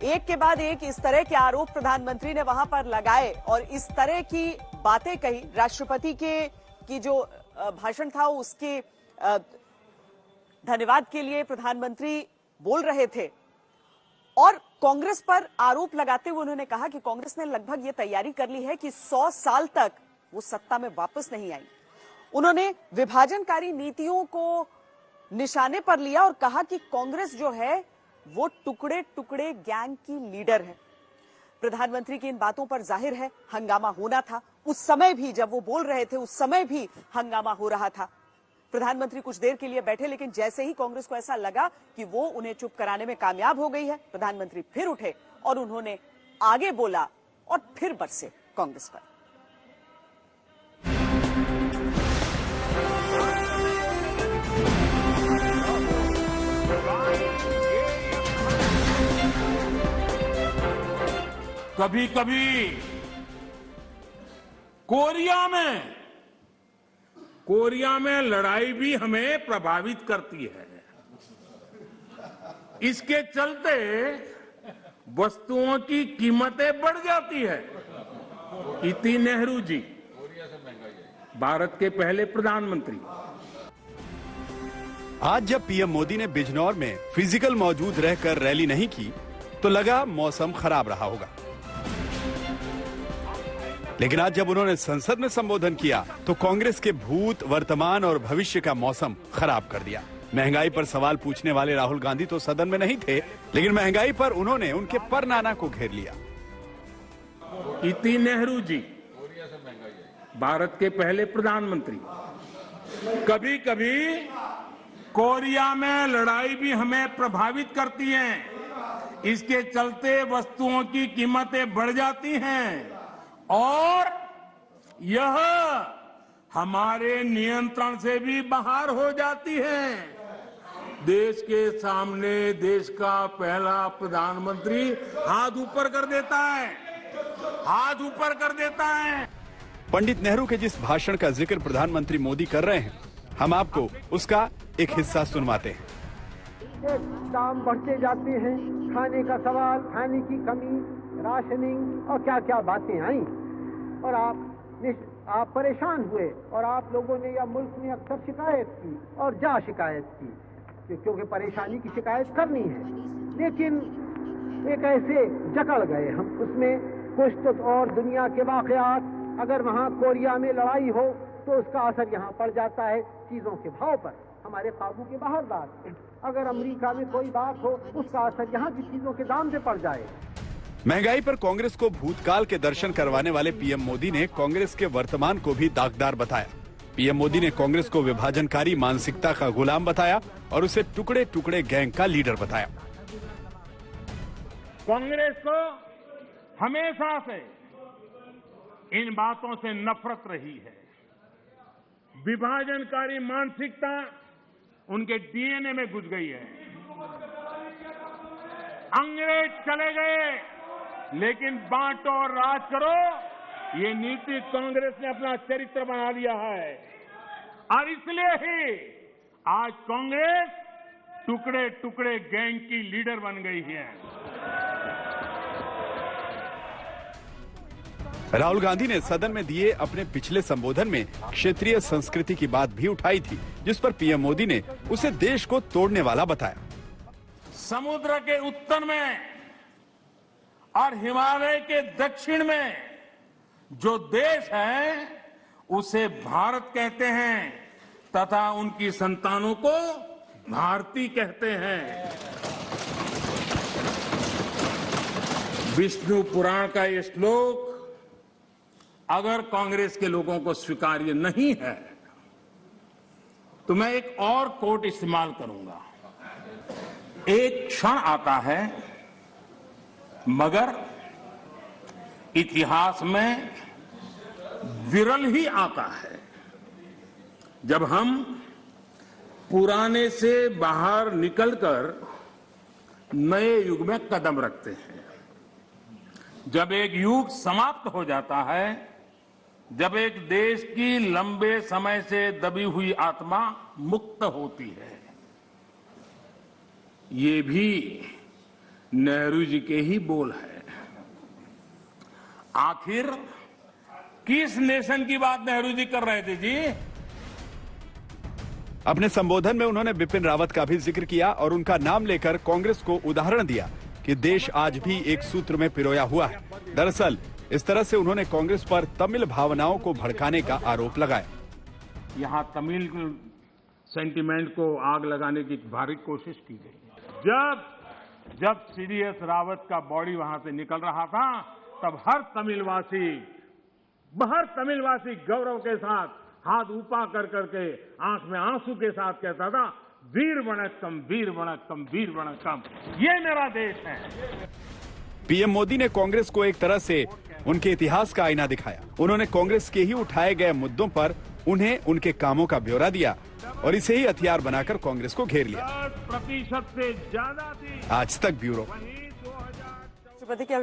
एक के बाद एक इस तरह के आरोप प्रधानमंत्री ने वहां पर लगाए और इस तरह की बातें कही। राष्ट्रपति की जो भाषण था उसके धन्यवाद के लिए प्रधानमंत्री बोल रहे थे और कांग्रेस पर आरोप लगाते हुए उन्होंने कहा कि कांग्रेस ने लगभग ये तैयारी कर ली है कि 100 साल तक वो सत्ता में वापस नहीं आई। उन्होंने विभाजनकारी नीतियों को निशाने पर लिया और कहा कि कांग्रेस जो है वो टुकड़े टुकड़े गैंग की लीडर है। प्रधानमंत्री की इन बातों पर जाहिर है हंगामा होना था। उस समय भी जब वो बोल रहे थे उस समय भी हंगामा हो रहा था। प्रधानमंत्री कुछ देर के लिए बैठे, लेकिन जैसे ही कांग्रेस को ऐसा लगा कि वो उन्हें चुप कराने में कामयाब हो गई है, प्रधानमंत्री फिर उठे और उन्होंने आगे बोला और फिर बरसे कांग्रेस पर। कभी कभी कोरिया में लड़ाई भी हमें प्रभावित करती है। इसके चलते वस्तुओं की कीमतें बढ़ जाती है। इति नेहरू जी, भारत के पहले प्रधानमंत्री। आज जब पीएम मोदी ने बिजनौर में फिजिकल मौजूद रहकर रैली नहीं की तो लगा मौसम खराब रहा होगा, लेकिन आज जब उन्होंने संसद में संबोधन किया तो कांग्रेस के भूत, वर्तमान और भविष्य का मौसम खराब कर दिया। महंगाई पर सवाल पूछने वाले राहुल गांधी तो सदन में नहीं थे, लेकिन महंगाई पर उन्होंने उनके परनाना को घेर लिया। इति नेहरू जी, भारत के पहले प्रधानमंत्री। कभी कभी कोरिया में लड़ाई भी हमें प्रभावित करती है। इसके चलते वस्तुओं की कीमतें बढ़ जाती हैं और यह हमारे नियंत्रण से भी बाहर हो जाती है। देश के सामने देश का पहला प्रधानमंत्री हाथ ऊपर कर देता है, हाथ ऊपर कर देता है। पंडित नेहरू के जिस भाषण का जिक्र प्रधानमंत्री मोदी कर रहे हैं, हम आपको उसका एक हिस्सा सुनवाते हैं। दाम बढ़ते जाते हैं, खाने का सवाल, खाने की कमी, राशनिंग और क्या क्या बातें आई और आप परेशान हुए और आप लोगों ने या मुल्क ने अक्सर शिकायत की और शिकायत की क्योंकि परेशानी की शिकायत करनी है, लेकिन एक ऐसे जकड़ गए हम उसमें कुछ तो और दुनिया के वाकयात। अगर वहाँ कोरिया में लड़ाई हो तो उसका असर यहाँ पड़ जाता है चीजों के भाव पर, हमारे काबू के बाहर बात। अगर अमेरिका में कोई बात हो उसका असर यहाँ की चीजों के दाम पे पड़ जाए। महंगाई पर कांग्रेस को भूतकाल के दर्शन करवाने वाले पीएम मोदी ने कांग्रेस के वर्तमान को भी दागदार बताया। पीएम मोदी ने कांग्रेस को विभाजनकारी मानसिकता का गुलाम बताया और उसे टुकड़े टुकड़े गैंग का लीडर बताया। कांग्रेस को हमेशा से इन बातों से नफरत रही है। विभाजनकारी मानसिकता उनके डीएनए में घुस गई है। अंग्रेज चले गए, लेकिन बांटो और राज करो ये नीति कांग्रेस ने अपना चरित्र बना लिया है और इसलिए ही आज कांग्रेस टुकड़े टुकड़े गैंग की लीडर बन गई है। राहुल गांधी ने सदन में दिए अपने पिछले संबोधन में क्षेत्रीय संस्कृति की बात भी उठाई थी, जिस पर पीएम मोदी ने उसे देश को तोड़ने वाला बताया। समुद्र के उत्तर में और हिमालय के दक्षिण में जो देश है उसे भारत कहते हैं तथा उनकी संतानों को भारती कहते हैं। विष्णु पुराण का ये श्लोक अगर कांग्रेस के लोगों को स्वीकार्य नहीं है तो मैं एक और कोट इस्तेमाल करूंगा। एक क्षण आता है मगर इतिहास में विरल ही आता है जब हम पुराने से बाहर निकलकर नए युग में कदम रखते हैं। जब एक युग समाप्त हो जाता है, जब एक देश की लंबे समय से दबी हुई आत्मा मुक्त होती है, ये भी नेहरू जी के ही बोल है। आखिर किस नेशन की बात नेहरू जी कर रहे थे जी? अपने संबोधन में उन्होंने बिपिन रावत का भी जिक्र किया और उनका नाम लेकर कांग्रेस को उदाहरण दिया कि देश आज भी एक सूत्र में पिरोया हुआ है। दरअसल इस तरह से उन्होंने कांग्रेस पर तमिल भावनाओं को भड़काने का आरोप लगाया। यहां तमिल सेंटिमेंट को आग लगाने की भारी कोशिश की गई। जब सीडीएस रावत का बॉडी वहां से निकल रहा था, तब हर तमिलवासी गौरव के साथ हाथ ऊपर कर करके आंख में आंसू के साथ कहता था, वीर वणक्कम, वीर वणक्कम, वीर वणक्कम, ये मेरा देश है। पीएम मोदी ने कांग्रेस को एक तरह से उनके इतिहास का आईना दिखाया। उन्होंने कांग्रेस के ही उठाए गए मुद्दों पर उन्हें उनके कामों का ब्यौरा दिया और इसे ही हथियार बनाकर कांग्रेस को घेर लिया। 10% से ज्यादा थी। आज तक ब्यूरो। राष्ट्रपति के